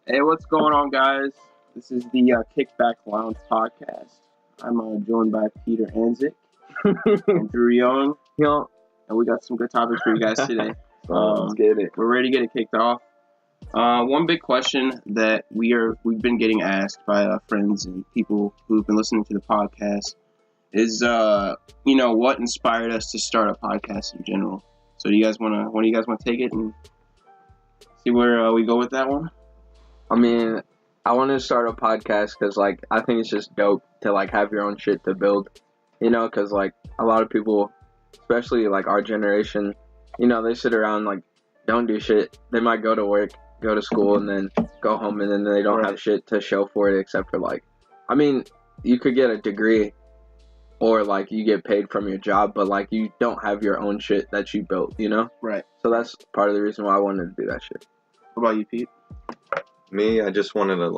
Hey, what's going on, guys? This is the KickBack Lounge podcast. I'm joined by Peter Anzik and Drew Young, Yo, and we got some good topics for you guys today. let's get it. We're ready to get it kicked off. One big question that we've been getting asked by friends and people who've been listening to the podcast is, what inspired us to start a podcast in general. So, do you guys want to take it and see where we go with that one? I mean, I want to start a podcast because, I think it's just dope to, have your own shit to build, because, a lot of people, especially, our generation, they sit around, don't do shit. They might go to work, go to school, and then go home, and then they don't have shit to show for it except for, you could get a degree or, you get paid from your job, but, you don't have your own shit that you built, Right. So that's part of the reason why I wanted to do that shit. What about you, Pete? Me, I just wanted to,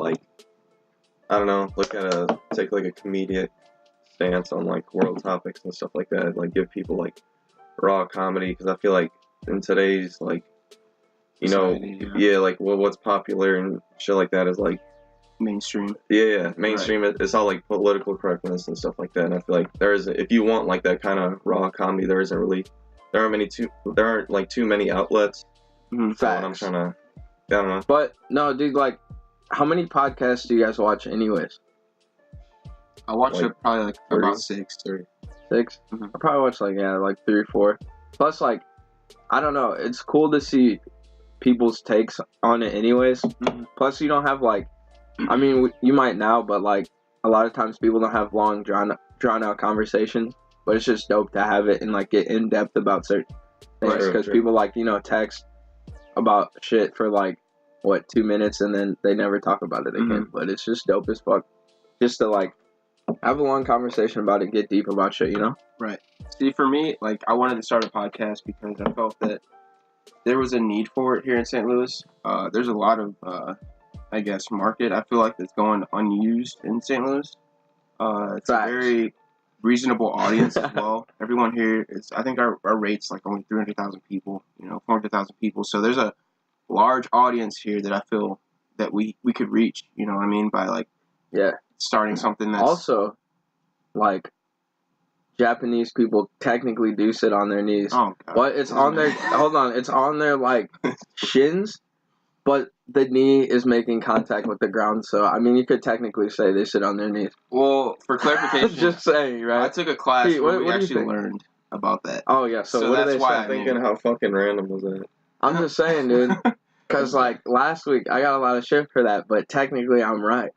take, a comedic stance on, world topics and stuff like that. Give people, raw comedy, because I feel like in today's, Society, what's popular and shit like that is, Mainstream. Yeah, mainstream, right. It's all, political correctness and stuff like that, and I feel like if you want, that kind of raw comedy, there aren't too many outlets. Facts. So I'm trying to, I don't know. But, no, dude, how many podcasts do you guys watch anyways? I watch it probably, about 6. 6? Mm-hmm. I probably watch, 3 or 4. Plus, I don't know, it's cool to see people's takes on it anyways. Mm-hmm. Plus, you don't have, you might now, but, a lot of times people don't have long, drawn-out conversations. But it's just dope to have it and, get in-depth about certain things. Because people, text about shit for 2 minutes and then they never talk about it again. Mm-hmm. But it's just dope as fuck just to have a long conversation about it, get deep about shit, Right. See, for me, I wanted to start a podcast because I felt that there was a need for it here in St. Louis. There's a lot of market I feel like that's going unused in St. Louis. It's Facts. A very reasonable audience as well. Everyone here is, I think our rate's only 300,000 people, 400,000 people. So there's a large audience here that I feel that we could reach, by starting something that's... Also, Japanese people technically do sit on their knees. Oh, God. But it's on their... Hold on. It's on their, shins, but the knee is making contact with the ground. So, you could technically say they sit on their knees. Well, for clarification... Just saying, right? I took a class Pete, where we actually learned about that. Oh, yeah. So what that's do they why say? I'm thinking how fucking random was that? I'm just saying, dude. Because, last week, I got a lot of shit for that, but technically, I'm right.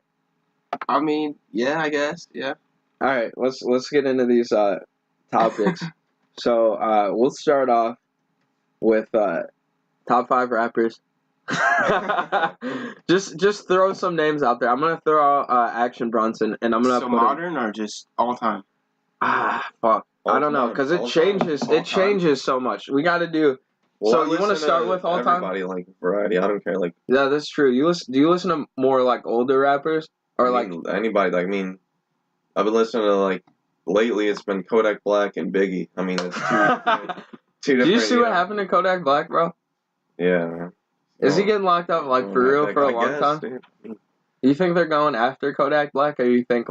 Yeah, I guess, yeah. All right, let's get into these topics. So, we'll start off with top 5 rappers. just throw some names out there. I'm going to throw out Action Bronson, and I'm going to put modern or just all time? Fuck. All I don't know, because it changes. It changes so much. We got to do... Well, so you want to start with all time? Everybody variety. I don't care. Yeah, that's true. Do you listen to more older rappers or anybody? I've been listening to lately. It's been Kodak Black and Biggie. It's two different. Did you see what happened to Kodak Black, bro? Yeah, man. Is he getting locked up for real for a long time? Dude. You think they're going after Kodak Black, or you think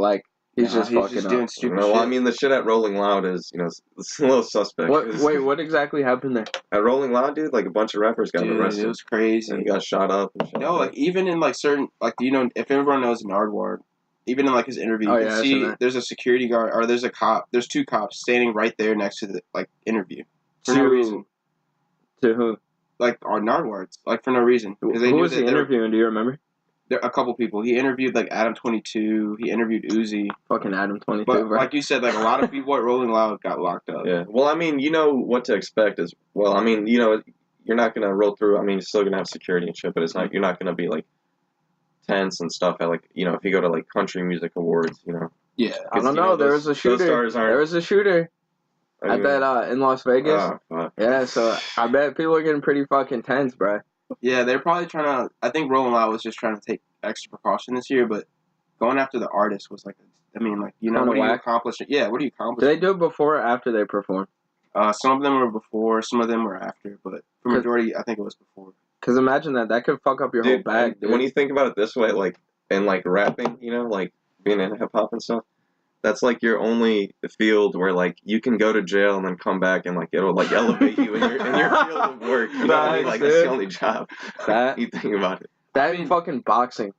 he's just fucking doing up? stupid Well, shit? the shit at Rolling Loud is it's a little suspect. What exactly happened there? At Rolling Loud, dude, a bunch of rappers got arrested. It was crazy. And he got shot up and shit. No, even in certain if everyone knows Nardwuar, even in his interview, you can see there's a security guard or there's a cop. There's 2 cops standing right there next to the interview for no reason. To who? On Nardwuar, for no reason. Who was he interviewing? Do you remember? There a couple people. He interviewed Adam-22. He interviewed Uzi. Fucking Adam-22. But bro. like you said, a lot of people at Rolling Loud got locked up. Yeah. Well, you know what to expect as well. You're not gonna roll through. You're still gonna have security and shit, but it's not. You're not gonna be tense and stuff. At if you go to country music awards, Yeah. I don't know. There was a shooter. There was a shooter. I bet in Las Vegas. Oh, fuck. Yeah, so I bet people are getting pretty fucking tense, bro. Yeah, they're probably trying to... I think Rolling Loud was just trying to take extra precaution this year, but going after the artist was what do you accomplish? Yeah, what do you accomplish? Do they do it before or after they perform? Some of them were before, some of them were after, but for majority, I think it was before. Because imagine that could fuck up your whole bag, dude. When you think about it this way, like, and like rapping, you know, like being in hip hop and stuff, that's like your only field where like you can go to jail and then come back and like it'll like elevate you in your field of work. You know what I mean? Like, that's the only job. You think about it. That and fucking boxing,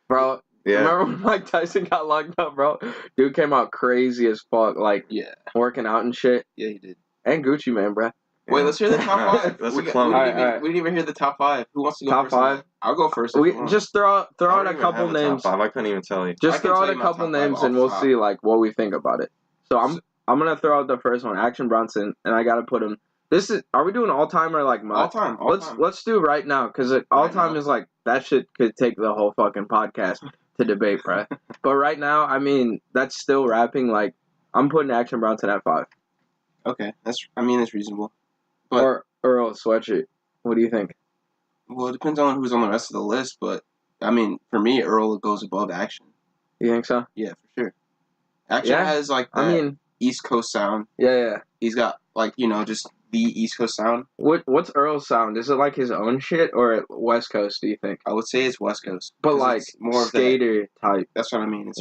bro. Yeah. Remember when Mike Tyson got locked up, bro? Dude came out crazy as fuck, like working out and shit. Yeah, he did. And Gucci Mane, bro. Wait, let's hear the top five. That's we a clone. We didn't even hear the top five. Who wants to go top first? Top five? I'll go first. We just throw out a couple names. Top five. I couldn't even tell you. Just throw out a couple names and we'll see like what we think about it. So I'm gonna throw out the first one, Action Bronson, and I gotta put him. Are we doing all time or like all time? Let's do right now because all time is like that shit could take the whole fucking podcast to debate, bro. But right now, I mean, that's still rapping. Like I'm putting Action Bronson at 5. Okay, that's reasonable. But, or Earl Sweatshirt. What do you think? Well, it depends on who's on the rest of the list, but I mean, for me, Earl goes above Action. You think so? Yeah, for sure. Action has like that East Coast sound. Yeah. He's got like just the East Coast sound. What's Earl's sound? Is it like his own shit or West Coast? Do you think? I would say it's West Coast, but like more skater type. That's what I mean.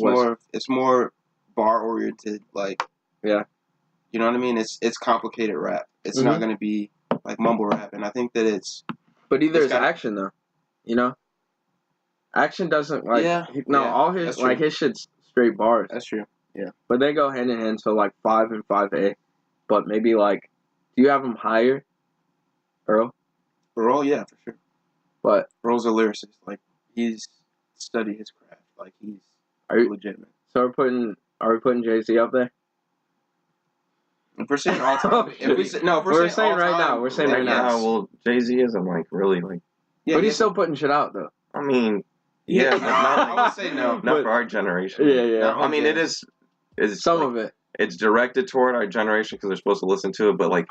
It's more bar oriented. Like you know what I mean. It's complicated rap. It's not gonna be like mumble rap, and I think that it's. But either is Action though, Action doesn't like. All his like his shit's straight bars. That's true. Yeah. But they go hand in hand, so like 5 and 5A. But maybe like, do you have him higher, Earl? Earl, yeah, for sure. But Earl's a lyricist. Like he's studied his craft. Like he's legitimate. So are we putting Jay-Z up there? If we're saying all time, we're saying right now. We're saying right now. Well, Jay-Z isn't like really like. Yeah, but he's still putting shit out though. I mean, yeah, I would say no. Not for our generation. Yeah. I mean, it is. It's some like, of it. It's directed toward our generation because they're supposed to listen to it, but like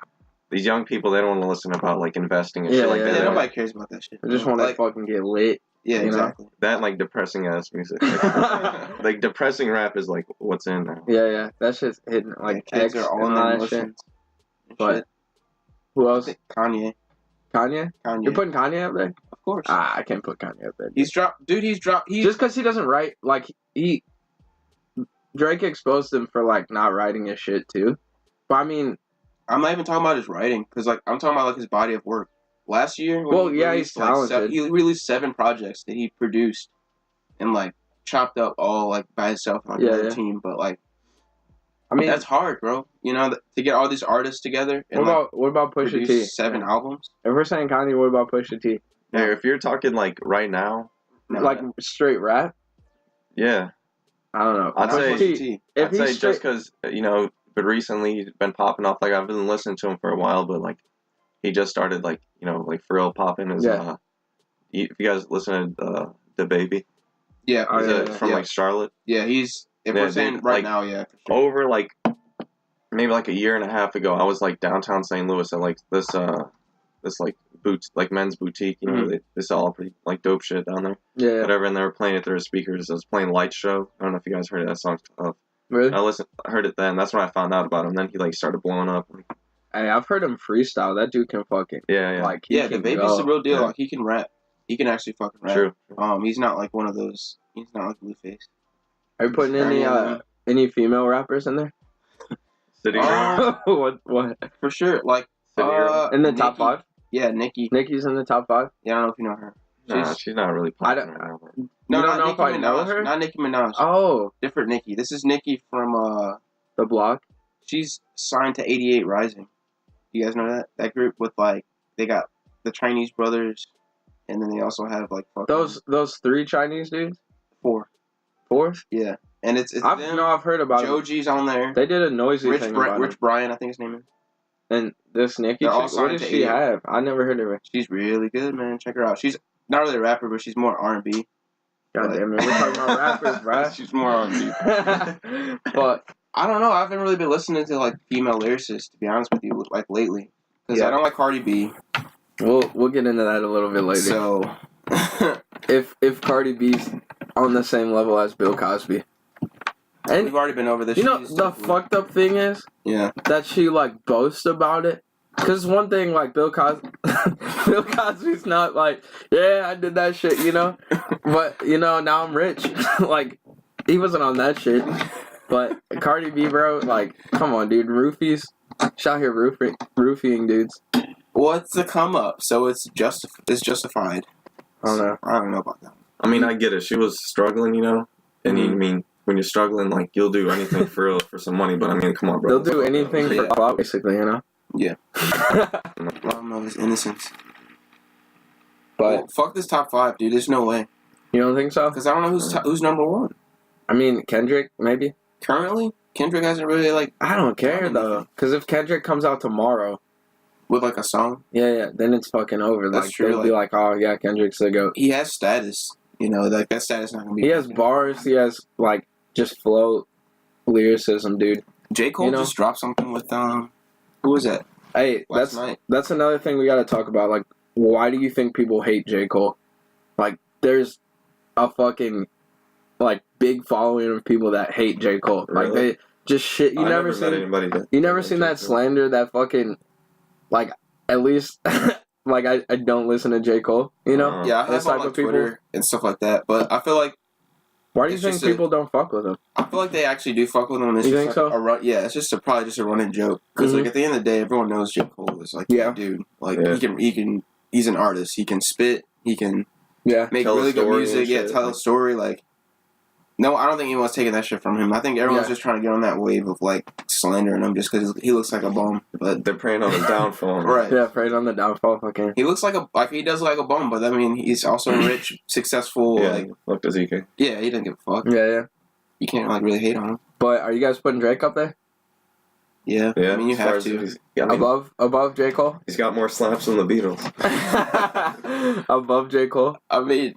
these young people, they don't want to listen about like investing and shit like that. Yeah, nobody cares about that shit. They just want to fucking get lit. Yeah, exactly. That and like depressing ass music. Like depressing rap is like what's in now. Yeah. That shit's hitting like kids are all in that shit. But who else? Kanye. You're putting Kanye up there? Of course. I can't put Kanye up there. He's dropped. Just because he doesn't write like Drake exposed him for like not writing his shit too. But I mean, I'm not even talking about his writing because like I'm talking about like his body of work. Last year, he's talented. He released 7 projects that he produced and like chopped up all like by himself on another team. But like, I mean, that's hard, bro. To get all these artists together. And, what about Pusha T? 7 albums. If we're saying Kanye, what about Pusha T? Yeah, if you're talking like right now, like straight rap. Yeah, I don't know. I'd say just because but recently he's been popping off. Like I've been listening to him for a while, but like. He just started like like for real popping his if you guys listen to the Baby from like Charlotte he's we're saying right now for sure. Over like maybe like a year and a half ago I was like downtown St. Louis at like this like like men's boutique this all pretty like dope shit down there whatever, and they were playing it through speakers. I was playing Light Show. I don't know if you guys heard of that song. Really? I heard it then. That's when I found out about him. Then he like started blowing up. Hey, I've heard him freestyle. That dude can fucking like the Baby's the real deal. Yeah. Like he can rap. He can actually fucking rap. True. He's not like one of those. He's not like Blueface. Are you putting any female rappers in there? City What? For sure. Like in the top 5. Yeah, Nicki. Nicki's in the top 5. Yeah, I don't know if you know her. She's not really popular. No, not know if I know her. Not Nicki Minaj. Oh, different Nicki. This is Nicki from The Block. She's signed to 88 Rising. You guys know that group with like they got the Chinese brothers, and then they also have like fucking those 3 Chinese dudes. 4. Yeah, and it's I've heard about Joji's on there. They did a noisy thing about Rich Brian, I think his name is. And this Nicki, what does she have? I never heard of her. She's really good, man. Check her out. She's not really a rapper, but she's more R&B. God damn it, we're talking about rappers, bro. She's more R&B. But I don't know. I haven't really been listening to like female lyricists, to be honest with you, like lately, because I don't like Cardi B. We'll get into that a little bit later. So, if Cardi B's on the same level as Bill Cosby, and we've already been over this. The fucked up thing is, that she like boasts about it. Because one thing, like Bill Cosby, Bill Cosby's not like, yeah, I did that shit, you know? But, you know, now I'm rich. Like, he wasn't on that shit. But Cardi B, bro, like, come on, dude. Roofies. She's out here roofing dudes. Well, it's a come up, so it's justified. I don't know about that. I mean, I get it. She was struggling, you know? And you mean, when you're struggling, like, you'll do anything for some money. But, I mean, come on, bro. They'll do anything for clout, basically, you know? Yeah. I don't know his innocence. But fuck this top 5, dude. There's no way. You don't think so? Because I don't know who's number 1. I mean, Kendrick, maybe? Currently? Kendrick hasn't really, like... I don't care, though. Because if Kendrick comes out tomorrow... With, like, a song? Yeah, then it's fucking over. That's like, true. They'll be like, oh, yeah, Kendrick's the GOAT. He has status. You know, like, that status not going to be... He has bars. He has, like, just flow lyricism, dude. JCole just dropped something with, who was that? Hey, that's another thing we got to talk about. Like, why do you think people hate JCole? Like, there's a fucking, like, big following of people that hate JCole. Really? Like, they just shit. You never seen that slander, that fucking, like, at least, like, I don't listen to JCole, you know? Yeah, I have on, like, Twitter and stuff like that. But I feel like... Why do you think people don't fuck with him? I feel like they actually do fuck with him. You think so? Yeah, it's just probably just a running joke. Because like at the end of the day, everyone knows JCole is like, dude, like he's an artist. He can spit. He can make really good music. Yeah, tell a story. Like, no, I don't think anyone's taking that shit from him. I think everyone's just trying to get on that wave of like slandering him just because he looks like a bum. But they're preying on the downfall, right? Yeah, preying on the downfall. Okay. He looks like he does like a bum, but I mean, he's also rich, successful. Yeah, like, what does he care? Yeah, he doesn't give a fuck. Yeah. You can't like really hate on him. But are you guys putting Drake up there? Yeah. I mean, you have to. Above J. Cole? He's got more slaps than the Beatles. Above J. Cole? I mean,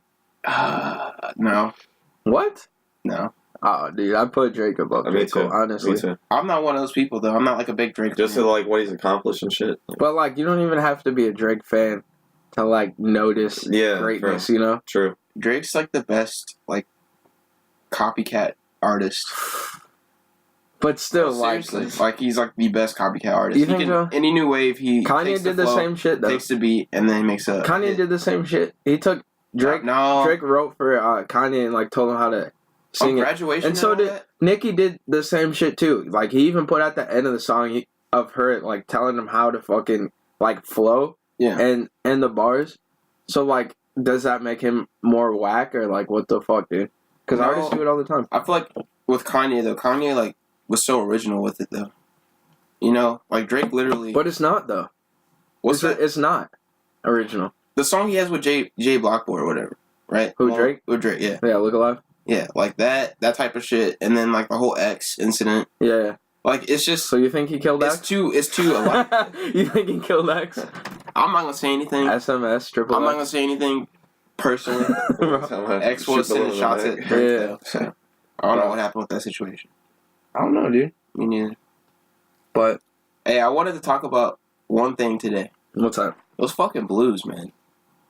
no. What? No. Oh, dude, I put Drake above J. Cole, honestly. Me too. I'm not one of those people, though. I'm not like a big Drake Just fan. to like what he's accomplished and shit. But like, you don't even have to be a Drake fan to like notice greatness, you know? True. Drake's like the best like copycat artist. But still, like he's like the best copycat artist. You think so? Any new wave, Kanye did the same shit though. Takes the beat and then he makes a. Kanye did the same shit. He took Drake. Drake wrote for Kanye and like told him how to sing Graduation. And so did Nicki. Did the same shit too. Like he even put at the end of the song of her like telling him how to fucking like flow. Yeah. And the bars. So like, does that make him more whack or like what the fuck, dude? Because artists do it all the time. I feel like with Kanye though, Kanye like was so original with it though. You know, like Drake literally. But it's not though. It's not original. The song he has with Jay Blockboy or whatever, right? Who, Drake? With Drake, yeah. Yeah, Look Alive. Yeah, like that type of shit, and then like the whole X incident. Yeah. Like it's just. So you think he killed X? It's too a lot. You think he killed X? I'm not gonna say anything. SMS, triple. I'm not gonna say anything personally. X was sending shots at Drake though, so I don't know what happened with that situation. I don't know, dude. Me neither. But hey, I wanted to talk about one thing today. What's that? Those fucking Blues, man.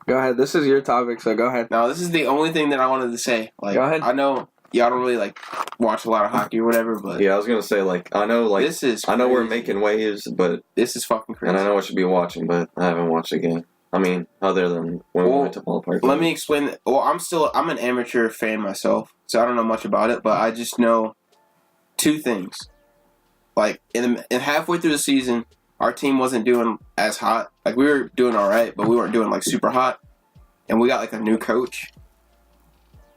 Go ahead. This is your topic, so go ahead. No, this is the only thing that I wanted to say. Like, go ahead. I know y'all don't really like watch a lot of hockey or whatever, but yeah, I was gonna say like I know like this is crazy. I know we're making waves, but this is fucking crazy. And I know I should be watching, but I haven't watched a game. I mean, other than when we went to ballpark. Let me explain. Well, I'm an amateur fan myself, so I don't know much about it, but I just know two things. Like in halfway through the season, our team wasn't doing as hot. Like we were doing all right, but we weren't doing like super hot. And we got like a new coach.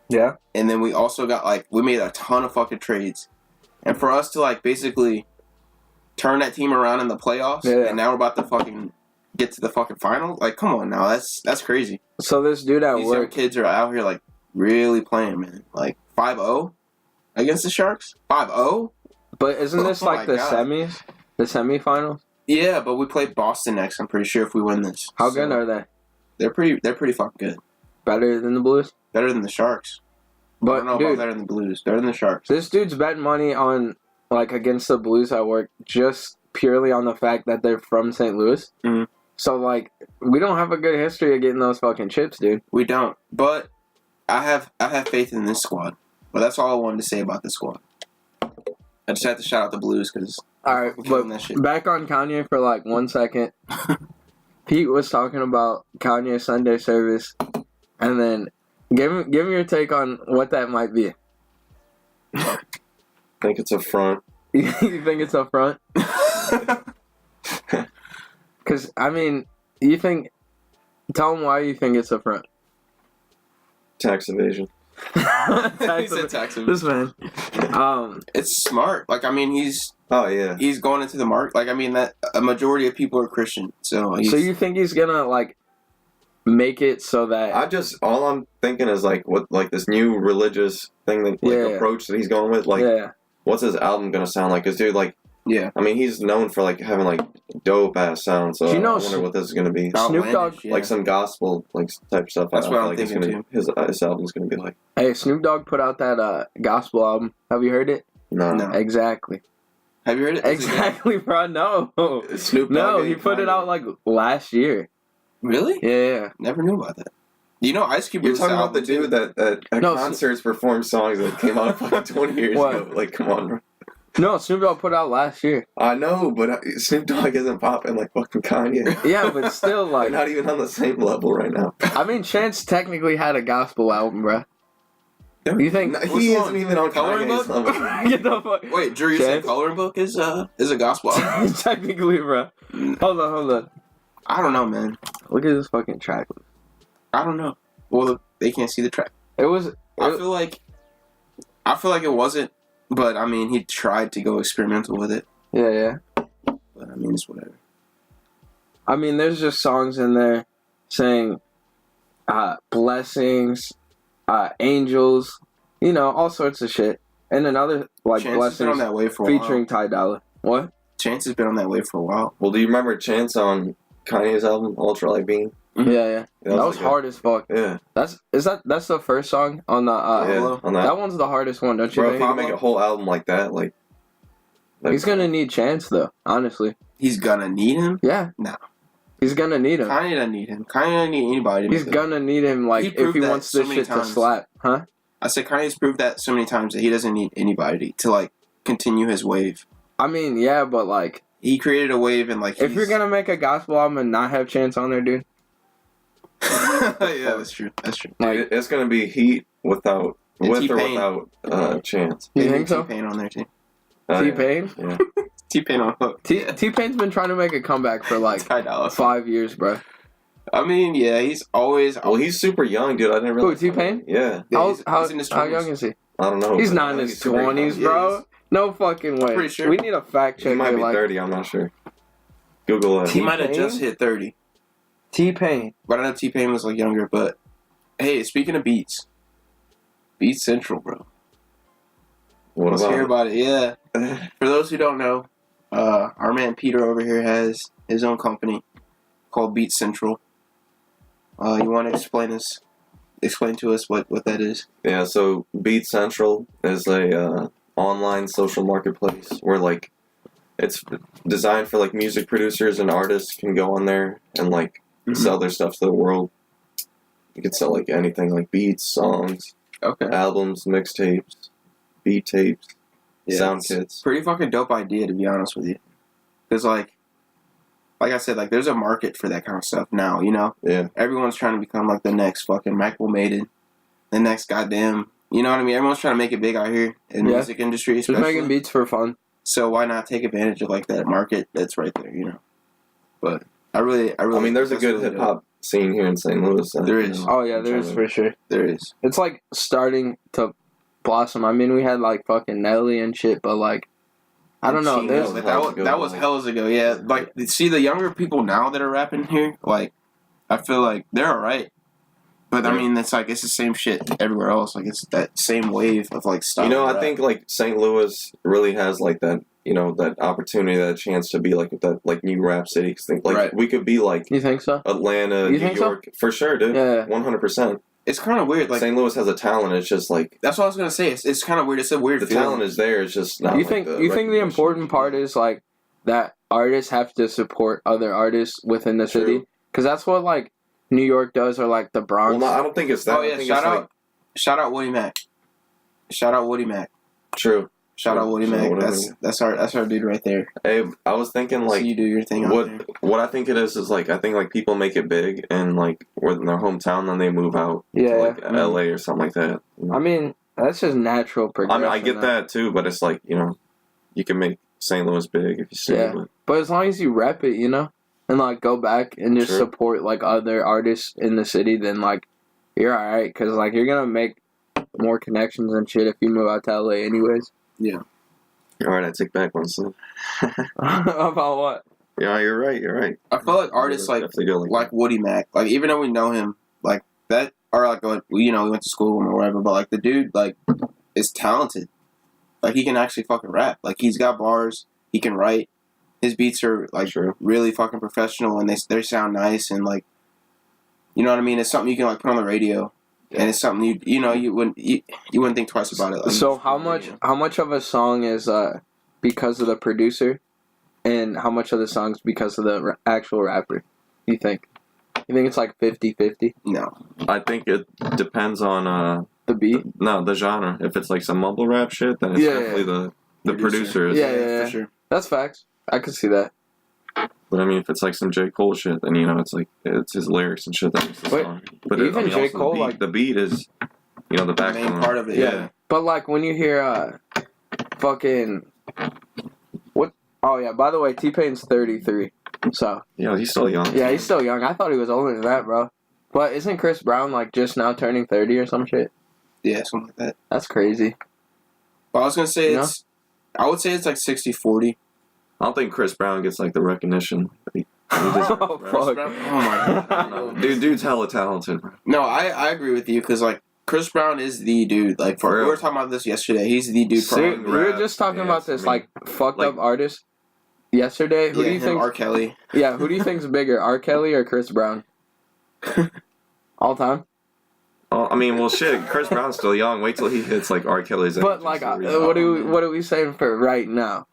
Yeah. And then we also got like we made a ton of fucking trades. And for us to like basically turn that team around in the playoffs, and now we're about to fucking get to the fucking final. Like, come on now, that's crazy. So this dude at These work, young kids are out here like really playing, man. Like 5-0 against the Sharks. 5-0. But isn't this like the semis, the semifinals? Yeah, but we play Boston next. I'm pretty sure if we win this. How good are they? They're pretty fucking good. Better than the Blues? Better than the Sharks. But I don't know about better than the Blues. Better than the Sharks. This dude's betting money on like against the Blues at work just purely on the fact that they're from St. Louis. Mm-hmm. So like we don't have a good history of getting those fucking chips, dude. We don't. But I have faith in this squad. But that's all I wanted to say about this squad. I just had to shout out the Blues because. All right, but back on Kanye for like 1 second. Pete was talking about Kanye Sunday service, and then give me your take on what that might be. I think it's a front. You think it's up front? Because, I mean, you think... Tell them why you think it's up front. Tax evasion. He said tax evasion. This man. It's smart. Like, I mean, he's going into the market. Like, I mean, that a majority of people are Christian. So you think he's gonna, like, make it so that... all I'm thinking is, like, what, like, this new religious thing, that, like, approach that he's going with. Like, what's his album gonna sound like? Because, dude, like, I mean, he's known for, like, having, like, dope-ass sound, so I wonder what this is going to be. Snoop Dogg... Like, some gospel, like, type stuff. That's what I'm thinking, too. His album's going to be like... Hey, Snoop Dogg put out that gospel album. Have you heard it? No. Exactly. Have you heard it? Exactly, bro. No. Snoop Dogg. No, he put it out, like, last year. Really? Yeah. Never knew about that. You know, Ice Cube... You're talking about the dude that at concerts performed songs that came out like 20 years ago. Like, come on, bro. No, Snoop Dogg put out last year. I know, but Snoop Dogg isn't popping like fucking Kanye. Yeah, but still, like... They're not even on the same level right now. I mean, Chance technically had a gospel album, bro. You think... No, he isn't even on Coloring Kanye's Book? level. Get the fuck... Wait, Drew, you said Coloring Book is a gospel album? Technically, bro. Hold on. I don't know, man. Look at this fucking track. I don't know. Well, they can't see the track. I feel like it wasn't, but I mean, he tried to go experimental with it. Yeah. But I mean, it's whatever. I mean, there's just songs in there saying blessings, angels, you know, all sorts of shit. And then other, like, Chance blessings has been on that way for a featuring while. Ty Dolla. What? Chance has been on that way for a while. Well, do you remember Chance on Kanye's album, Ultra Light Beam? Mm-hmm. Yeah. That was hard as fuck. Yeah. That's the first song on the on that one's the hardest one, don't you Bro, think? if he could make a whole album like that, like... He's gonna need Chance, though, honestly. He's gonna need him? Yeah. No. He's gonna need him. Kanye doesn't need him. Kanye doesn't need anybody. He's gonna need him, like, if he wants this shit to slap. Huh? I said Kanye's proved that so many times that he doesn't need anybody to, like, continue his wave. I mean, yeah, but, like... He created a wave and, like, if you're gonna make a gospel album and not have Chance on there, dude... Yeah, that's true. Like, it's gonna be Heat with or without Chance. You think so? T-Pain on there, too. T-Pain? Yeah. T-Pain on hook. T-Pain's been trying to make a comeback for, like, 5 years, bro. I mean, yeah, he's always... Well, he's super young, dude. I didn't really... Who, T-Pain? Yeah. How young is he? I don't know. He's not in his 20s, bro. No fucking way. Pretty sure. We need a fact check. He might be 30, I'm not sure. Google it. He might have just hit 30. T-Pain. But I know T-Pain was, like, younger, but... Hey, speaking of beats. Beats Central, bro. Let's hear about it, yeah. For those who don't know, our man Peter over here has his own company called Beats Central. You want to explain to us what that is? Yeah, so Beat Central is a online social marketplace where, like, it's designed for, like, music producers and artists can go on there and, like, sell their stuff to the world. You can sell, like, anything, like beats, songs, albums, mixtapes, beat tapes, sound kits. Pretty fucking dope idea, to be honest with you. Because, like I said, like, there's a market for that kind of stuff now, you know? Yeah. Everyone's trying to become, like, the next fucking Michael Maiden. The next goddamn... You know what I mean? Everyone's trying to make it big out here in the music industry, especially. Just making beats for fun. So why not take advantage of, like, that market that's right there, you know? But I mean, there's a good hip-hop scene here in St. Louis. There is. Oh, yeah, there is for sure. There is. It's, like, starting to blossom. I mean, we had, like, fucking Nelly and shit, but, like, I don't know. That was hells ago, yeah. Like, see, the younger people now that are rapping here, like, I feel like they're alright. But, I mean, it's like, it's the same shit everywhere else. Like, it's that same wave of, like, style. You know, I think, like, St. Louis really has, like, that, you know, that opportunity, that chance to be, like, that, like, new rap city. Like, we could be, like... You think so? Atlanta, New York. So? For sure, dude. Yeah. 100%. It's kind of weird. Like, St. Louis has a talent. It's just, like... That's what I was going to say. It's kind of weird. It's a weird feeling. The talent is there. It's just not, you think the important part is, like, that artists have to support other artists within the city? Because that's what, like... New York does, or like the Bronx. Well, no, I don't think it's that. Oh yeah, shout out Woody Mac. Shout out Woody Mac. True. Shout out Woody Mac. That's our dude right there. Hey, I was thinking like, so you do your thing. What I think it is like, I think like people make it big and like in their hometown, then they move out to like LA or something like that. You know? I mean, that's just natural progression. I mean, I get that too, but it's like, you know, you can make St. Louis big if you stay with it. But as long as you rep it, you know, and like go back and just support like other artists in the city, then like you're alright, because like you're gonna make more connections and shit if you move out to LA anyways. Yeah. Alright, I take back one second. About what? Yeah, you're right. I feel like artists like Woody Mac, like even though we know him, like that, or like we went to school with him or whatever, but like the dude like is talented. Like he can actually fucking rap. Like he's got bars. He can write. His beats are like really fucking professional, and they sound nice, and like, you know what I mean. It's something you can like put on the radio, and it's something you wouldn't think twice about it. Like, so how much of a song is because of the producer, and how much of the song's because of the actual rapper? You think? You think it's like 50-50? No. I think it depends on the beat. The genre. If it's like some mumble rap shit, then it's definitely the producer. Yeah, for sure. That's facts. I can see that. But I mean, if it's like some JCole shit, then it's like it's his lyrics and shit that makes the song. But even JCole, the beat is, the backbone. The main part of it. Yeah. But like when you hear fucking what? Oh yeah. By the way, T-Pain's 33. So. Yeah, he's still young. Yeah, he's still young. I thought he was older than that, bro. But isn't Chris Brown like just now turning 30 or some shit? Yeah, something like that. That's crazy. But I was gonna say I would say it's like 60-40. I don't think Chris Brown gets like the recognition. Oh fuck! Oh my god, dude's hella talented. No, I agree with you because like Chris Brown is the dude. Like we were talking about this yesterday. He's the dude. We were just talking about this like fucked up artist yesterday. Who do you think? R. Kelly. Yeah, who do you think's bigger, R. Kelly or Chris Brown? All time. Oh, I mean, well, shit. Chris Brown's still young. Wait till he hits like R. Kelly's. But like, what are we saying for right now?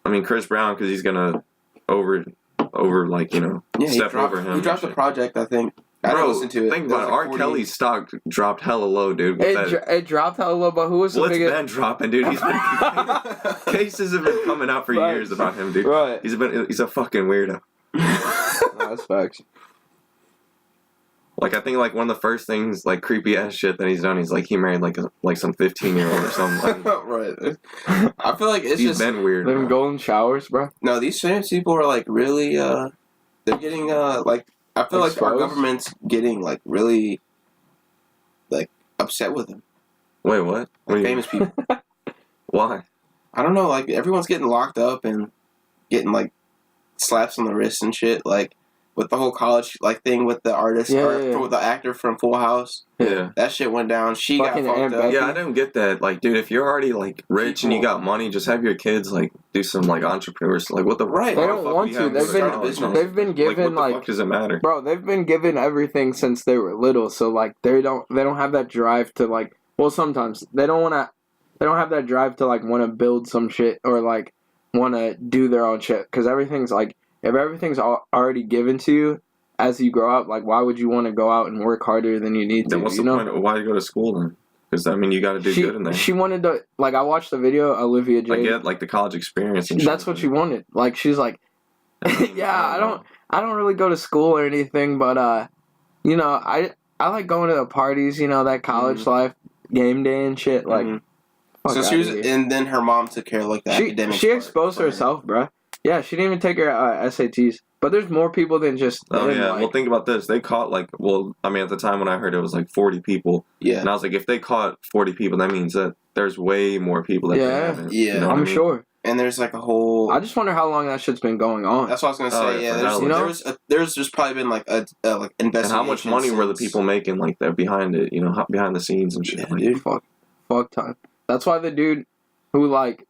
I mean, Chris Brown, because he's gonna over like step over him. He dropped a project, I think. I didn't listen to it. Think about it. R. Kelly's stock dropped hella low, dude. It dropped hella low, but who was the biggest? What's been dropping, dude? He's been cases have been coming out for years about him, dude. Right. He's a fucking weirdo. No, that's facts. Like I think like one of the first things like creepy ass shit that he's done, he's like he married like some 15-year-old or something. Right. I feel like he's been weird. Them golden showers, bro. No, these famous people are like really they're getting like I feel like our government's getting like really like upset with them. Wait, what? Like famous people. Why? I don't know. Like everyone's getting locked up and getting like slaps on the wrist and shit. Like. With the whole college like thing with the artist with the actor from Full House. Yeah. That shit went down. She got fucked up. Yeah, I don't get that. Like, dude, if you're already like rich and you got money, just have your kids like do some like entrepreneurs. Like what the They don't want to. They've been given like what the fuck does it matter? Bro, they've been given everything since they were little, so like they don't have that drive to like sometimes they don't have that drive to like want to build some shit or like want to do their own shit cuz everything's like if everything's already given to you as you grow up, like, why would you want to go out and work harder than you need to? Then what's the point? Why go to school then? Because, I mean, you got to do good in there. She wanted to, like, I watched the video, Olivia Jade. I get, like, the college experience and shit. That's what she wanted. Like, she's like, yeah, I don't really go to school or anything, but, I like going to the parties, that college life, game day and shit, like. So she was, and then her mom took care of, like, the academic She exposed herself, bro. Yeah, she didn't even take her SATs. But there's more people than just... Oh, yeah. Well, think about this. They caught, like... Well, I mean, at the time when I heard it was, like, 40 people. Yeah. And I was like, if they caught 40 people, that means that there's way more people that haven't. Yeah. You know I'm sure. And there's, like, a whole... I just wonder how long that shit's been going on. That's what I was going to say. There's just probably been, like, a investigation. And how much money were the people making, like, that behind it, behind the scenes and shit. Yeah, like, dude. Fuck time. That's why the dude who, like,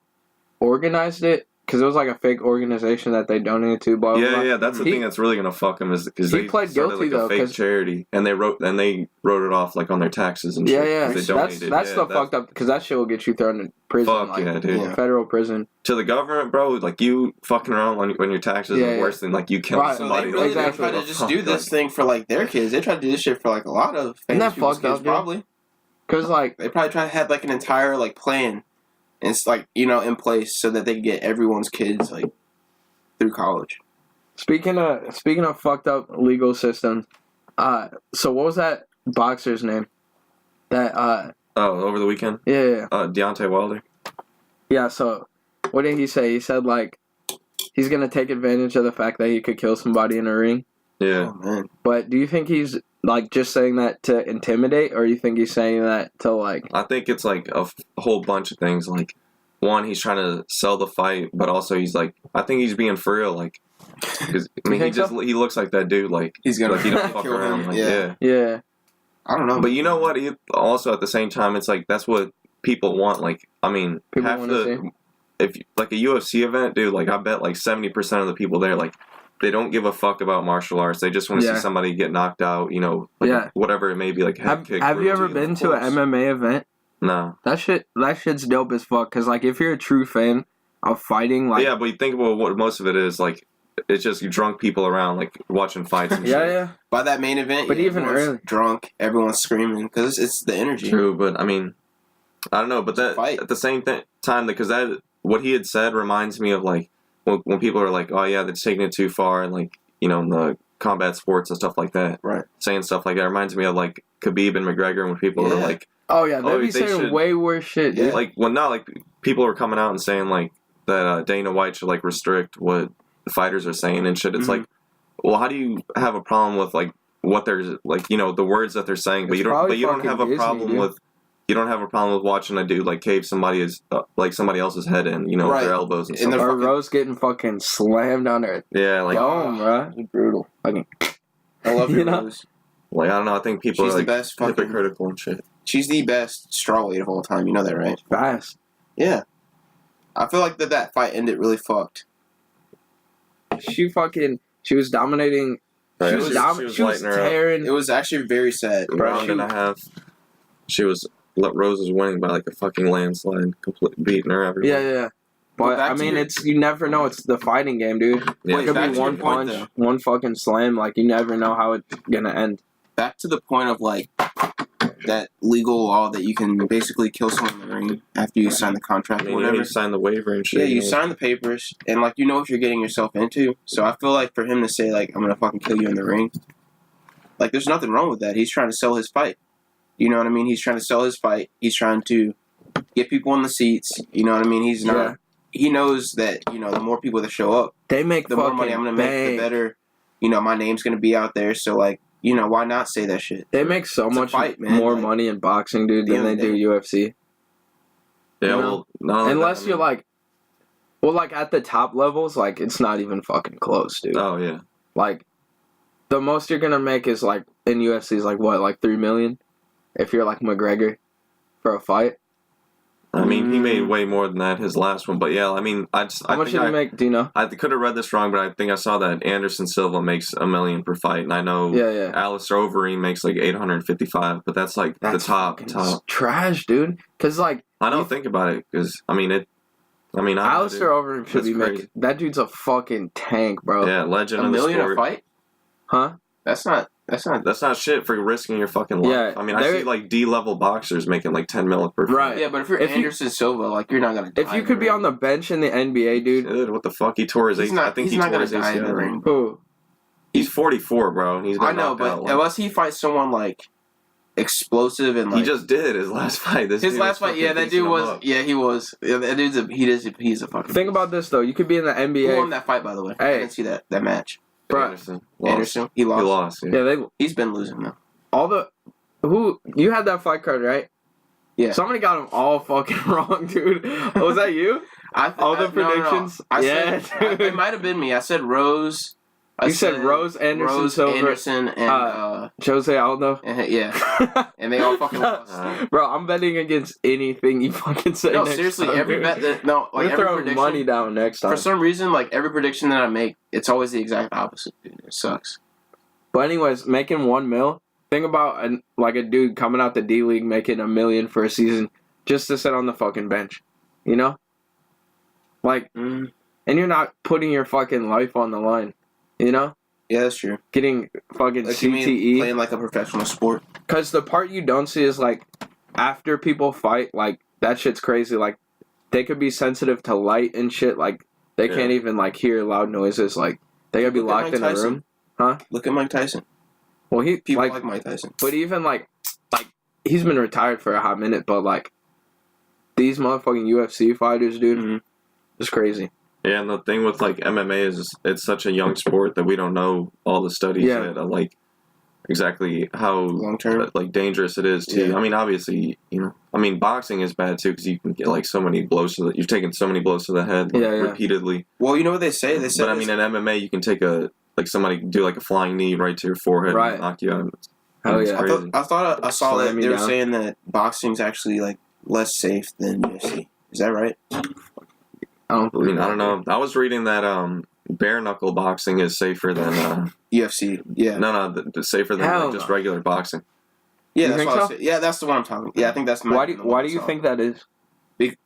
organized it... Because it was like a fake organization that they donated to. Blah, blah, blah. Yeah. That's the thing that's really gonna fuck them is because they pled guilty like a fake charity and they wrote it off like on their taxes and shit. Yeah. They donated. That's the fucked up because that shit will get you thrown in prison. Fuck yeah, dude. Federal prison. To the government, bro. Like you fucking around when your taxes are worse than like you killing somebody. So they tried to just do this thing for like their kids. They tried to do this shit for like a lot of famous people's kids, probably. Because like they probably tried to have like an entire like plan And it's like, in place so that they can get everyone's kids like through college. Speaking of fucked up legal systems, so what was that boxer's name? That over the weekend? Yeah. Deontay Wilder. Yeah, so what did he say? He said like he's gonna take advantage of the fact that he could kill somebody in a ring. Yeah. Oh, man. But do you think he's like just saying that to intimidate, or do you think he's saying that to like? I think it's like a whole bunch of things. Like, one, he's trying to sell the fight, but also he's like, I think he's being for real. Like, because he looks like that dude. Like he's gonna he don't fuck kill around. him. Like, Yeah. I don't know. But you know what? Also at the same time, it's like that's what people want. Like, I mean, People half wanna the see. if like a UFC event, dude. Like, I bet like 70% of the people there, like, they don't give a fuck about martial arts. They just want to see somebody get knocked out. Like, whatever it may be. Like, head kick. Have you ever been to an MMA event? No. That shit's dope as fuck. Cause like if you're a true fan of fighting, like yeah, but you think about what most of it is. Like, it's just drunk people around, like watching fights and shit. yeah. By that main event, But even early, drunk, everyone's screaming because it's the energy. True, but I mean, I don't know. But that at the same time, because that what he had said reminds me of like when people are like, oh yeah, they're taking it too far, and like in the combat sports and stuff like that. Right. Saying stuff like that reminds me of like Khabib and McGregor when people are like, oh yeah, they'd be saying way worse shit. Dude. Like people are coming out and saying like that Dana White should like restrict what the fighters are saying and shit. It's like, well, how do you have a problem with like what they're like, the words that they're saying, but you don't have a problem with watching a dude like cave somebody somebody else's head in, with their elbows and stuff. Or Rose getting fucking slammed on her. Yeah, like bro. Brutal. I love you, Rose. Like, I don't know. I think people She's are like the best hypocritical and shit. She's the best strawweight of all time. You know that, right? Fast. Yeah. I feel like that fight ended really fucked. She was dominating. Right. She was tearing. It was actually very sad. Round and a half. Rose was winning by like a fucking landslide, completely beating her everywhere. Yeah. But I mean, you never know. It's the fighting game, dude. Yeah. It could be one punch, one fucking slam. Like, you never know how it's gonna end. Back to the point of like that legal law that you can basically kill someone in the ring after you sign the contract or whatever. You sign the waiver and shit. Yeah, you sign the papers and like what you're getting yourself into. So I feel like for him to say like I'm gonna fucking kill you in the ring, like there's nothing wrong with that. He's trying to sell his fight. You know what I mean? He's trying to sell his fight. He's trying to get people in the seats. You know what I mean? He's not. Yeah. He knows that the more people that show up, they make the more money I'm gonna make. The better, my name's gonna be out there. So like, why not say that shit? They make so much more money in boxing, dude, than they do UFC. Yeah, well, no. Unless you're like, at the top levels, like it's not even fucking close, dude. Oh yeah. Like, the most you're gonna make is like in UFC is like what, like $3 million, if you're like McGregor, for a fight. I mean, he made way more than that his last one, but yeah, I mean, how much did he make? Do you know? I could have read this wrong, but I think I saw that Anderson Silva makes $1 million per fight, and I know Alistair Overeem makes like $855, but that's like the top. Trash, dude. Because like I don't think about it, because Alistair Overeem should be making. That dude's a fucking tank, bro. Yeah, legend of the sport. $1 million a fight? Huh? That's not shit for risking your fucking life. Yeah, I mean, I see like D-level boxers making like $10 million per fight. Right. Yeah, but if you're Anderson Silva, like you're not gonna. If you could be on the bench in the NBA, dude. What the fuck? He tore his ACL. I think he tore his ACL. Who? He's 44, bro. He's been knocked out. Unless he fights someone like explosive and like he just did his last fight. His last fight, that dude was. Yeah, he was. Yeah, that dude's he's a fucking. Think about this though. You could be in the NBA. Who won that fight, by the way? Hey. I didn't see that match. Anderson. He lost. Yeah. He's been losing though. You had that fight card, right? Yeah. Somebody got them all fucking wrong, dude. Was that you? All the predictions. No. It might have been me. I said Rose. You said Rose, Anderson, Silva, Anderson, and Jose Aldo. Yeah, and they all fucking lost. Bro, I'm betting against anything you fucking say. No, next seriously, time, every bet that we're throwing money down next time. For some reason, like every prediction that I make, it's always the exact opposite. Dude, it sucks. But anyways, making $1 million. Think about a dude coming out the D League making $1 million for a season just to sit on the fucking bench. You know, like, and you're not putting your fucking life on the line. You know? Yeah, that's true. Getting fucking CTE. Playing like a professional sport. Because the part you don't see is, like, after people fight, like, that shit's crazy. Like, they could be sensitive to light and shit. Like they can't even like hear loud noises. Like they gotta be locked in a room. Huh? Look at Mike Tyson. Well, people like Mike Tyson, but even like he's been retired for a hot minute. But like these motherfucking UFC fighters, dude, it's crazy. Yeah, and the thing with like MMA is it's such a young sport that we don't know all the studies yet of like exactly how long-term like dangerous it is to you. I mean, obviously, you know, I mean, boxing is bad too because you can get like so many blows to the, you've taken so many blows to the head repeatedly. Well, you know what they say? They say, but I mean, in MMA, you can take somebody can do like a flying knee right to your forehead and knock you out. Hell yeah! I thought I saw that they were saying that boxing's actually like less safe than UFC. Is that right? I don't know. I was reading that bare knuckle boxing is safer than UFC. Yeah. No, safer than like, just regular boxing. Yeah, that's what I was, yeah, that's the one I'm talking. Yeah, I think that's the. Why do you think that is?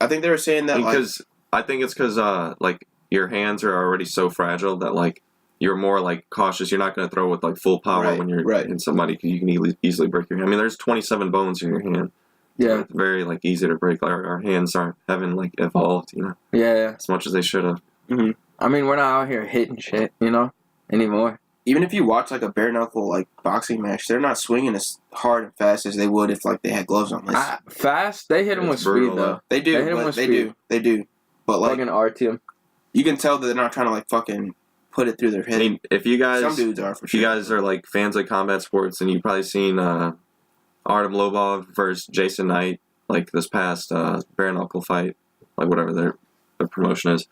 I think they were saying that because I think it's because like your hands are already so fragile that like you're more like cautious. You're not going to throw with like full power when you're in somebody because you can easily break your hand. I mean, there's 27 bones in your hand. Yeah, it's very like easy to break. Our hands haven't like evolved, you know. Yeah. As much as they should have. Mm-hmm. I mean, we're not out here hitting shit, you know, anymore. Even if you watch like a bare knuckle like boxing match, they're not swinging as hard and fast as they would if like they had gloves on. Fast? They hit them with speed though. They do. They do. But like fucking RTM. You can tell that they're not trying to like fucking put it through their head. I mean, if you guys, some dudes are for sure. If you guys are like fans of combat sports, and you've probably seen Artem Lobov versus Jason Knight, like this past bare knuckle fight, like whatever their promotion is.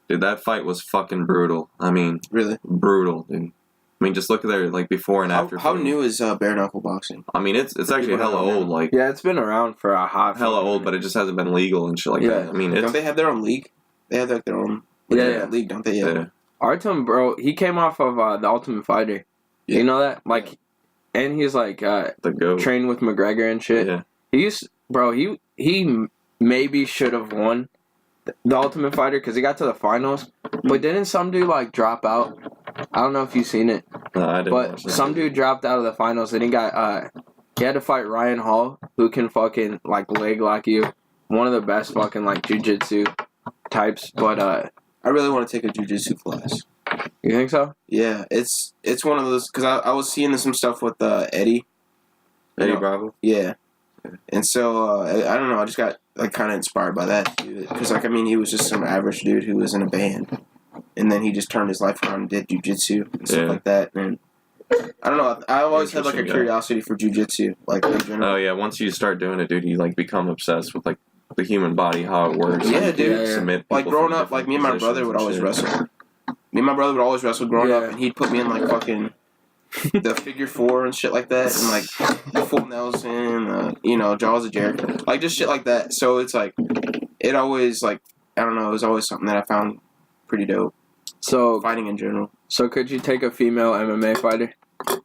Dude, that fight was fucking brutal. I mean, really brutal, dude. I mean, just look at their like before and after. How new is bare knuckle boxing? I mean, it's actually hella old. Like it's been around for a hot. Hella old, but it just hasn't been legal and shit like that. I mean, don't they have their own league? They have like their own league, don't they? Yeah. Artem, bro, he came off of the Ultimate Fighter. Yeah. You know that? Like, and he's like the GOAT. Trained with McGregor and shit. Yeah. He maybe should have won the Ultimate Fighter because he got to the finals, but didn't some dude like drop out? I don't know if you've seen it. No, I didn't. But some dude dropped out of the finals and he got he had to fight Ryan Hall, who can fucking like leg lock you. One of the best fucking like jiu-jitsu types, but I really want to take a jiu-jitsu class. You think so? Yeah, it's one of those because I was seeing some stuff with Eddie Bravo. Yeah, and so I don't know. I just got like kind of inspired by that dude because like I mean he was just some average dude who was in a band, and then he just turned his life around and did jiu-jitsu and stuff like that. And I don't know. I always had like a curiosity for jiu-jitsu, like in general. Oh yeah, once you start doing it, dude, you like become obsessed with like the human body, how it works. Yeah, dude. Submit like growing up, like me and my brother would always wrestle. Me and my brother would always wrestle growing up, and he'd put me in like fucking the figure four and shit like that, and like full Nelson, Jaws of Jericho, like just shit like that. So it's like it always like I don't know, it was always something that I found pretty dope. So fighting in general. So could you take a female MMA fighter?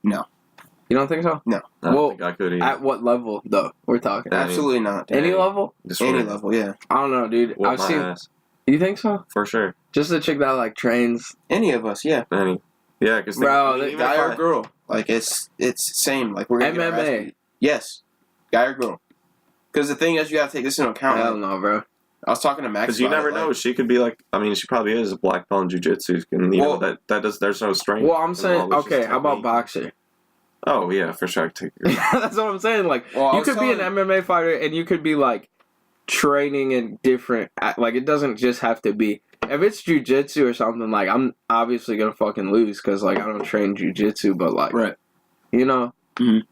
No. You don't think so? No. I don't think I could either. At what level though? We're talking. Absolutely not. Any level? Any level, yeah. I don't know, dude. I've seen. Ass. You think so? For sure. Just a chick that like trains. Any of us, yeah. Yeah, because guy or girl, like it's same. Like we're gonna MMA. Yes, guy or girl. Because the thing is, you gotta take this into account. Hell no, bro. I was talking to Max. Because you never know. She could be like. I mean, she probably is a black belt in jiu-jitsu, and you know that does. There's no strength. Well, I'm saying, okay. How about boxer? Oh yeah, for sure. That's what I'm saying. Like, you could be an MMA fighter, and you could be like training in different. Like, it doesn't just have to be. If it's jiu-jitsu or something, like, I'm obviously gonna fucking lose because like I don't train jiu-jitsu, but like, you know, you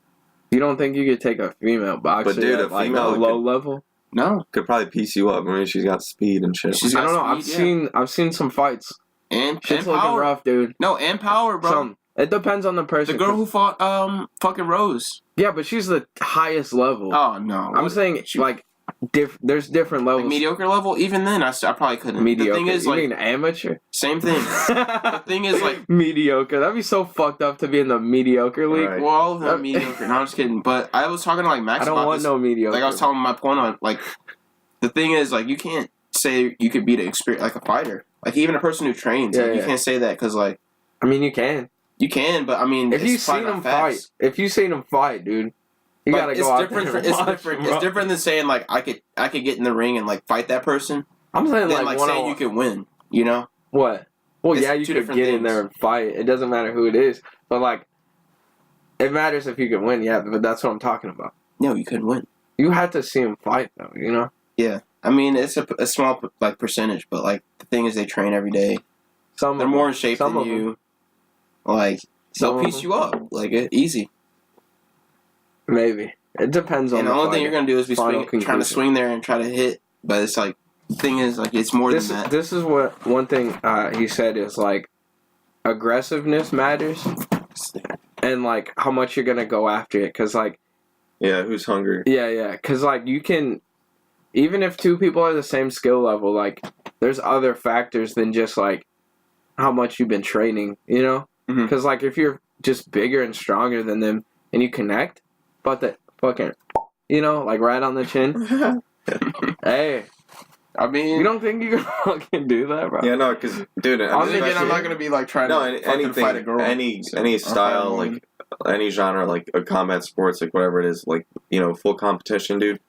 don't think you could take a female boxer? But dude, a female low level. No, could probably piece you up. I mean, she's got speed and shit. I don't know. I've seen some fights. And shit's looking rough, dude. No, and power, bro. It depends on the person. The girl who fought fucking Rose. Yeah, but she's the highest level. Oh no. I'm saying like there's different levels. Like mediocre level. Even then, I probably couldn't. Mediocre. The thing is, you like mean amateur? Same thing. The thing is like mediocre. That'd be so fucked up to be in the mediocre league. Right. Well, all of them mediocre. No, I'm just kidding. But I was talking to like Max. I don't want no mediocre. Like I was telling my point on like. The thing is, like, you can't say you could beat like a fighter. Like, even a person who trains, you can't say that because, like... I mean, you can. You can, but, I mean, if you've seen them fight, dude, You like, gotta it's go out different. there and It's watch, different. bro. It's different than saying like I could get in the ring and like fight that person. I'm saying Then like saying you can win. You know what? Well, It's yeah, you two could different get in things. there and fight. It doesn't matter who it is, but like, it matters if you can win. Yeah, but that's what I'm talking about. no, you couldn't win. You have to see him fight, though. You know. Yeah, I mean it's a small like percentage, but like the thing is they train every day. Some They're of more them. in shape Some than of them. you. Like Some they'll of piece them. you up like easy. Maybe it depends on. And the only thing fighter. you're gonna do is be Final trying to conclusion. swing there and try to hit. But it's like the thing is like it's more This than that. this is what one thing he said is like aggressiveness matters and like how much you're gonna go after it, because like Yeah, who's hungry? yeah, because like you can, even if two people are the same skill level, like there's other factors than just like how much you've been training, you know? Mhm. Because like if you're just bigger and stronger than them and you connect, but the fucking, you know, like right on the chin. Hey, I mean, you don't think you can fucking do that, bro? Yeah, no, because dude, I'm then again, I'm especially- not gonna be like trying no, to fucking anything, fight a girl. any Or style, fight a woman. like any genre, like a combat sports, like whatever it is, like you know, full competition, dude.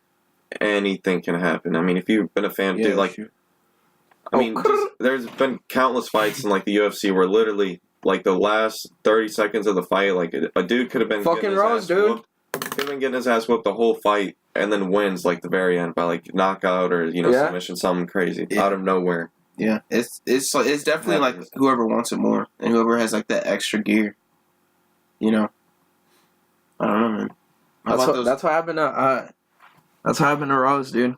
Anything can happen. I mean, if you've been a fan, dude, like shoot. I mean, there's been countless fights in like the UFC where literally like the last 30 seconds of the fight, like a dude could have been Fucking getting his Rose, ass dude. whooped, could have been getting his ass whooped the whole fight, and then wins like the very end by like knockout or you know Yeah. submission, something crazy Yeah. out of nowhere. Yeah, it's definitely like whoever wants it more and whoever has like that extra gear. You know, I don't know, man. How about those- That's what happened to that's what happened to Rose, dude.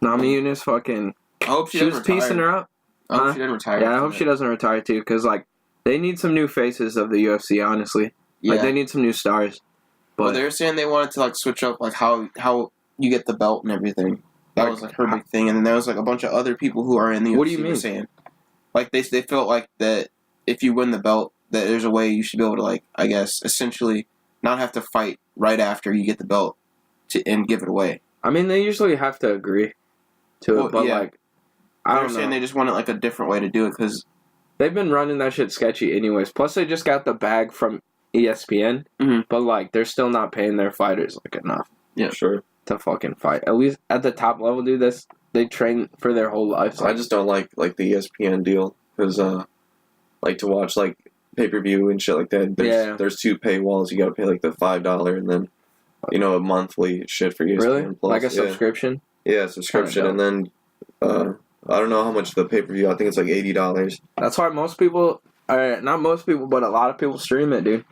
Nami Yunus fucking, I hope she she was doesn't retire. piecing her up. I hope Huh? she doesn't retire. Yeah, I after hope that. she doesn't retire too, because like they need some new faces of the UFC. Honestly, Yeah. like they need some new stars. Well, But they were saying they wanted to like switch up like how you get the belt and everything. That Like, was like her big thing, and then there was like a bunch of other people who are in the UFC What do you were mean? saying like they felt like that if you win the belt that there's a way you should be able to like I guess essentially not have to fight right after you get the belt and give it away. I mean, they usually have to agree to Well, it. But yeah. like, I They were don't saying know. they just wanted like a different way to do it because They've been running that shit sketchy anyways. Plus, they just got the bag from ESPN. Mhm. But like, they're still not paying their fighters like enough Yeah. Sure. to fucking fight. At least at the top level, dude. They train for their whole lives. I just don't like the ESPN deal because like to watch like pay-per-view and shit like that. There's two paywalls. You got to pay like the $5 and then you know a monthly shit for ESPN really Plus. like a yeah. subscription. Yeah, subscription, Kinda and then I don't know how much the pay-per-view. I think it's like $80. That's why most people, not most people, but a lot of people stream it, dude.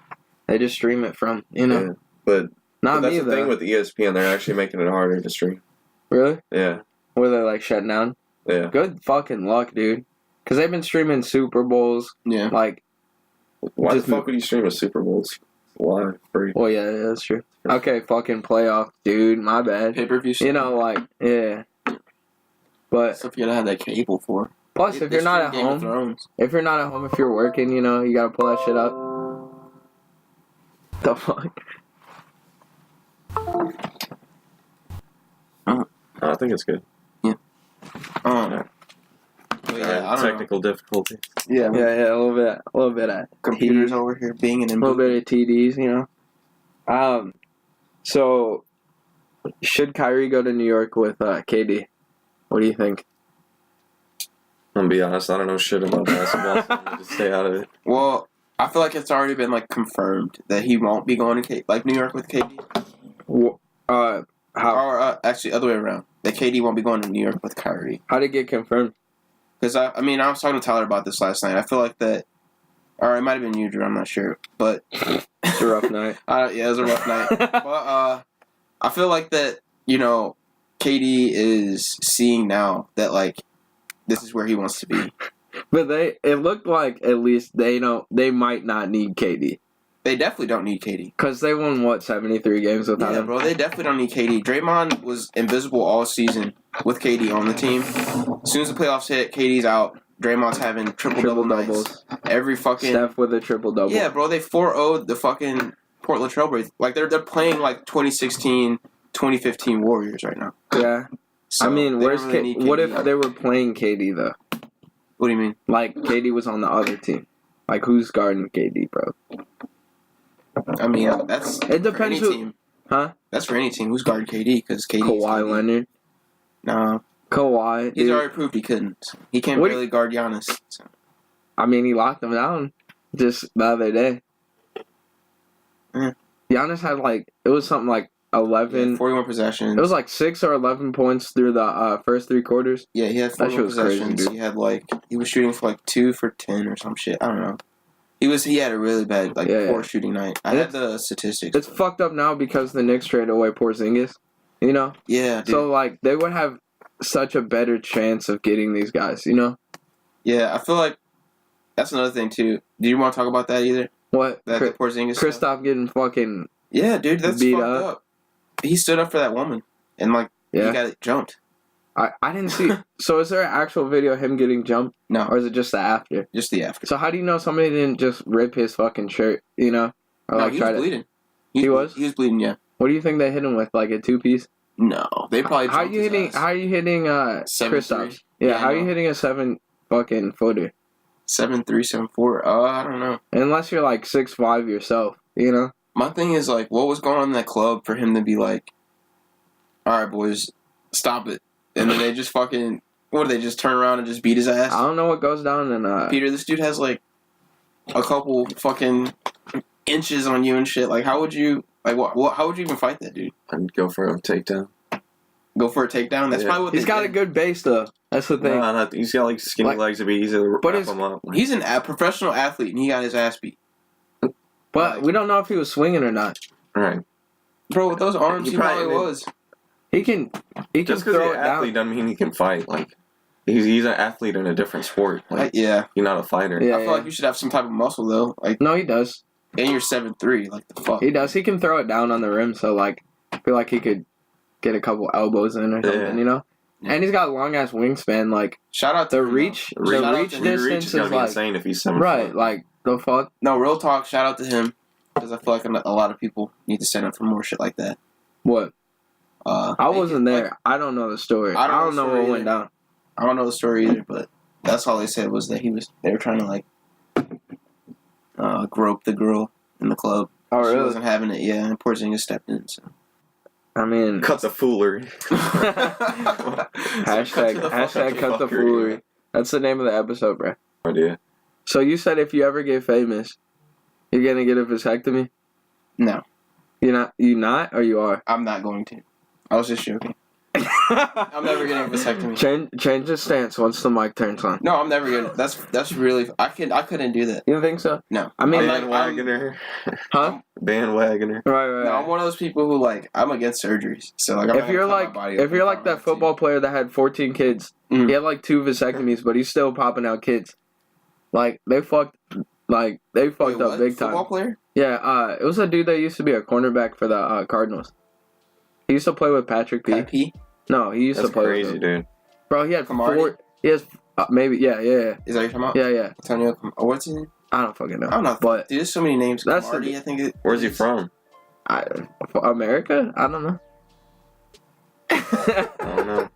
They just stream it from, you know, Yeah. But not that's me the though. thing with ESPN. They're actually making it harder to stream. Really? Yeah, Where they're like shutting down. yeah. Good fucking luck, dude. Because they've been streaming Super Bowls, yeah. like, Why Just- the fuck would you stream a Super Bowl? It's live, free. well, yeah, that's true. Okay, fucking playoff, dude. My bad. Pay per view. You know, like, yeah. But stuff you gotta have that cable for. plus, if you're not at Game of home, Thrones. if you're working, you know, you gotta pull that shit up. The fuck? I think it's good. But yeah, I don't Technical difficulty. know. Yeah, Yeah, a little bit of computers over here banging a and little bit of TDs, you know. So should Kyrie go to New York with KD? What do you think? I'm gonna be honest. I don't know shit about basketball, so I'm gonna just stay out of it. Well, I feel like it's already been like confirmed that he won't be going to New York with KD. How Or actually, other way around. That KD won't be going to New York with Kyrie. how did it get confirmed? Because I mean, I was talking to Tyler about this last night. I feel like that, or it might have been you, Drew. I'm not sure, but It's a rough night. yeah, it was a rough night. But I feel like that, you know, KD is seeing now that like this is where he wants to be. But it looked like at least they might not need KD. They definitely don't need KD. Because they won, 73 games without Yeah, him? bro, they definitely don't need KD. Draymond was invisible all season with KD on the team. As soon as the playoffs hit, KD's out. Draymond's having triple-double nights. Every fucking... Steph with a triple-double. Yeah, bro, they 4-0'd the fucking Portland Trailblazers. Like, they're playing like 2016, 2015 Warriors right now. Yeah. So I mean, they where's don't really need what KD. if they were playing KD, though? What do you mean? Like, KD was on the other team. Like, who's guarding KD, bro? I mean, that's It depends for any who. team. Huh? That's for any team. Who's guarding KD? Because KD. Kawhi Leonard. No. Kawhi. He's already proved he couldn't. He can't really guard Giannis. So. I mean, he locked him down just the other day. Giannis had it was something like 11. 41 possessions. It was 6 or 11 points through the first 3 quarters. Yeah, he had 41 possessions. Crazy, he had he was shooting for 2 for 10 or some shit. I don't know. He had a really bad poor shooting night. I had the statistics. It's fucked up now because the Knicks traded away Porziņģis. You know? Yeah, dude. So they would have such a better chance of getting these guys, you know? Yeah, I feel like that's another thing too. Do you want to talk about that either? What? The Porziņģis Kristaps getting fucking dude, that's beat fucked up. He stood up for that woman and he got jumped. I didn't see. So is there an actual video of him getting jumped? No. Or is it just the after? Just the after. So how do you know somebody didn't just rip his fucking shirt, you know? Or no, he was bleeding. He was? He was bleeding, yeah. What do you think they hit him with? A 2-piece? No. They probably How are you hitting Kristaps? Yeah, how are you hitting a 7 fucking footer? 7'3", 7'4". I don't know. Unless you're 6'5" yourself, you know? My thing is what was going on in that club for him to be all right, boys, stop it. And then they just fucking, what do they just turn around and just beat his ass? I don't know what goes down in Peter, this dude has a couple fucking inches on you and shit. How would you, how would you even fight that dude? I'd go for a takedown. Go for a takedown? That's probably what he's got a good base, though. That's the thing. No, he's got skinny legs to be easy to wrap him up. He's a professional athlete and he got his ass beat. But we don't know if he was swinging or not. Right. Bro, with those arms, he probably was. He can just throw he's it an athlete down. doesn't mean he can fight. He's an athlete in a different sport. Yeah. You're not a fighter. Yeah, I feel like you should have some type of muscle, though. No, he does. And you're 7'3", the fuck. He does. He can throw it down on the rim, so, I feel like he could get a couple elbows in or something, you know? Yeah. And he's got a long-ass wingspan, Shout out to the reach. The reach distance is, insane if he's 7 right, foot. The fuck? No, real talk, shout out to him. Because I feel like a lot of people need to stand up for more shit like that. What? I wasn't there. I don't know the story. I don't know what went down. I don't know the story either, but that's all they said was that they were trying to grope the girl in the club. Oh, really? She wasn't having it, yeah, and Porziņģis stepped in, so. I mean. Cut the foolery. hashtag cut the foolery. That's the name of the episode, bro. Idea. So you said if you ever get famous, you're gonna get a vasectomy? No. You not, or you are? I'm not going to. I was just joking. I'm never getting a vasectomy. Change the stance once the mic turns on. No, I'm never gonna. That's really. I couldn't do that. You don't think so? No. I mean, bandwagoner. Huh? Bandwagoner. Right. No, I'm one of those people who I'm against surgeries. So if you're that football player that had 14 kids, he had 2 vasectomies, but he's still popping out kids. They fucked up big time. Football player? Yeah. It was a dude that used to be a cornerback for the Cardinals. He used to play with Patrick P. Pat P? No, he used to play crazy, with him. dude. Bro, he had Camardi? 4. He has maybe. Yeah. Is that what you're talking about? Yeah. Antonio. What's his name? I don't fucking know. I don't know. But dude, there's so many names. That's Camardi, I think. Where's he from? America? I don't know. I don't know.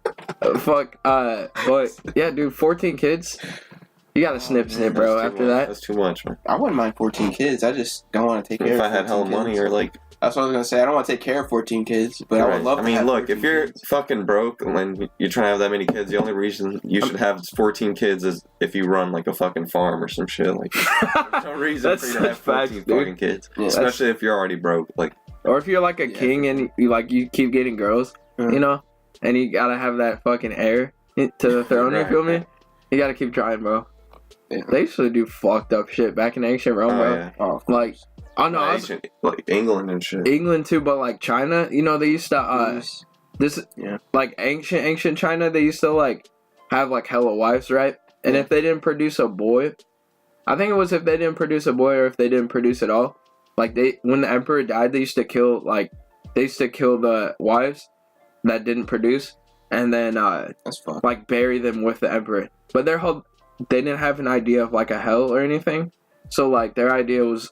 But yeah, dude, 14 kids. You gotta snip, bro. After that, that's too much, man. I wouldn't mind 14 kids. I just don't want to take care. If of I had hella money, or that's what I was gonna say. I don't want to take care of 14 kids, but I would love. Look, if you're fucking broke and you're trying to have that many kids, the only reason you should have 14 kids is if you run a fucking farm or some shit. There's no reason for you to have 14 fucking kids, especially if you're already broke. Or if you're a king and you keep getting girls, you know, and you gotta have that fucking heir to the throne. You feel me? You gotta keep trying, bro. Yeah. They used to do fucked up shit back in ancient Rome, bro. Yeah. Oh, I know, ancient, England and shit. England too, but China, you know, they used to ancient China, they used to have hella wives, right? And if they didn't produce a boy, I think it was if they didn't produce a boy or if they didn't produce at all, when the emperor died, they used to kill the wives that didn't produce, and then that's fun. Bury them with the emperor. But they didn't have an idea of a hell or anything, so their idea was,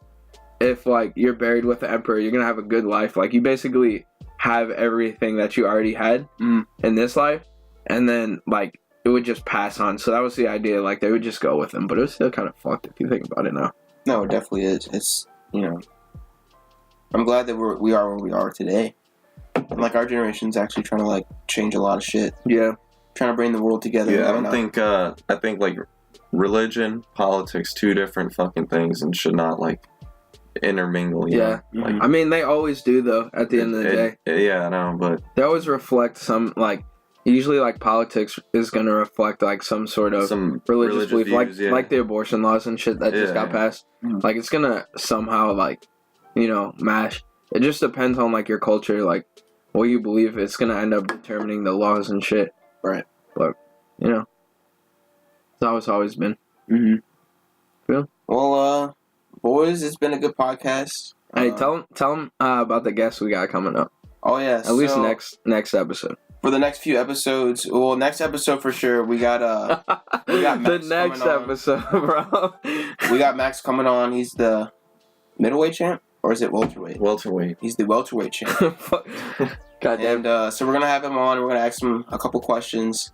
if you're buried with the emperor, you're gonna have a good life. You basically have everything that you already had in this life, and then it would just pass on. So that was the idea. They would just go with him, but it was still kind of fucked if you think about it now. No, it definitely is. It's I'm glad that we are where we are today. And like our generation's actually trying to like change a lot of shit. Yeah. Trying to bring the world together. Yeah, I think like religion, politics, two different fucking things, and should not like intermingle. Yeah. Like, I mean, they always do though. At the end of the day. Yeah, I know, but they always reflect some like. Usually, like politics is gonna reflect like some sort of religious belief, views, like the abortion laws and shit that just got passed. Like it's gonna somehow like, mash. It just depends on like your culture, like what you believe. It's gonna end up determining the laws and shit. Right. But it's how it's always been. Cool. Well, boys, it's been a good podcast. Hey, tell them about the guests we got coming up. Oh yeah, at least next episode. For the next few episodes, next episode for sure. We got Max the next episode, bro. We got Max coming on. He's the middleweight champ, or is it welterweight? Welterweight. He's the welterweight champ. Goddamn. And so we're gonna have him on. We're gonna ask him a couple questions,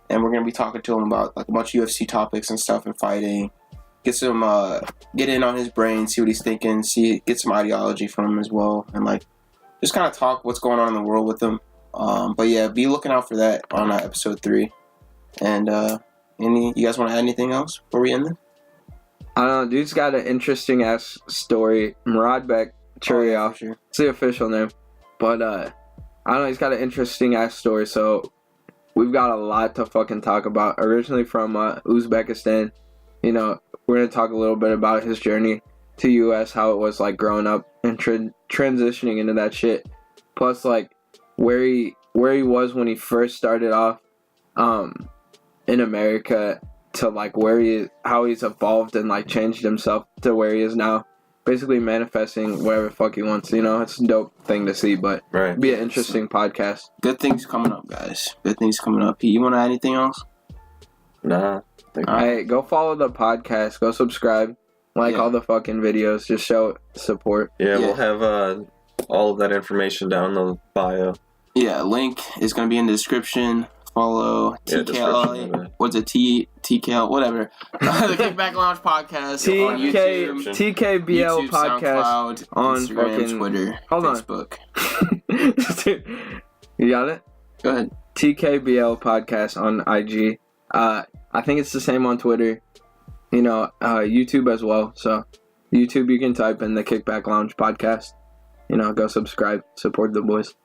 and we're gonna be talking to him about like a bunch of UFC topics and stuff and fighting. Get in on his brain, see what he's thinking, get some ideology from him as well, and like just kind of talk what's going on in the world with him. But yeah, be looking out for that on episode 3. And you guys want to add anything else before we end this? I don't know, dude's got an interesting ass story. Murad Beck Churioff. Sure. It's the official name. But I don't know, he's got an interesting ass story, so we've got a lot to fucking talk about. Originally from Uzbekistan, we're gonna talk a little bit about his journey to US, how it was like growing up and transitioning into that shit. Plus like where he was when he first started off in America to like how he's evolved and like changed himself to where he is now, basically manifesting whatever the fuck he wants. It's a dope thing to see, but it'd be an interesting podcast. Good things coming up, guys. Good things coming up. Pete, you want to add anything else? Nah. Hey, go follow the podcast, go subscribe, all the fucking videos, just show support. Yeah, we'll have all of that information down in the bio. Yeah, link is going to be in the description. Follow TKL. What's it? TKL, whatever. The Kickback Lounge podcast on YouTube. TKBL YouTube, podcast SoundCloud, on Instagram, fucking Twitter, hold Facebook. You got it? Go ahead. TKBL podcast on IG. I think it's the same on Twitter. YouTube as well. So YouTube, you can type in the Kickback Lounge podcast. Go subscribe, support the boys.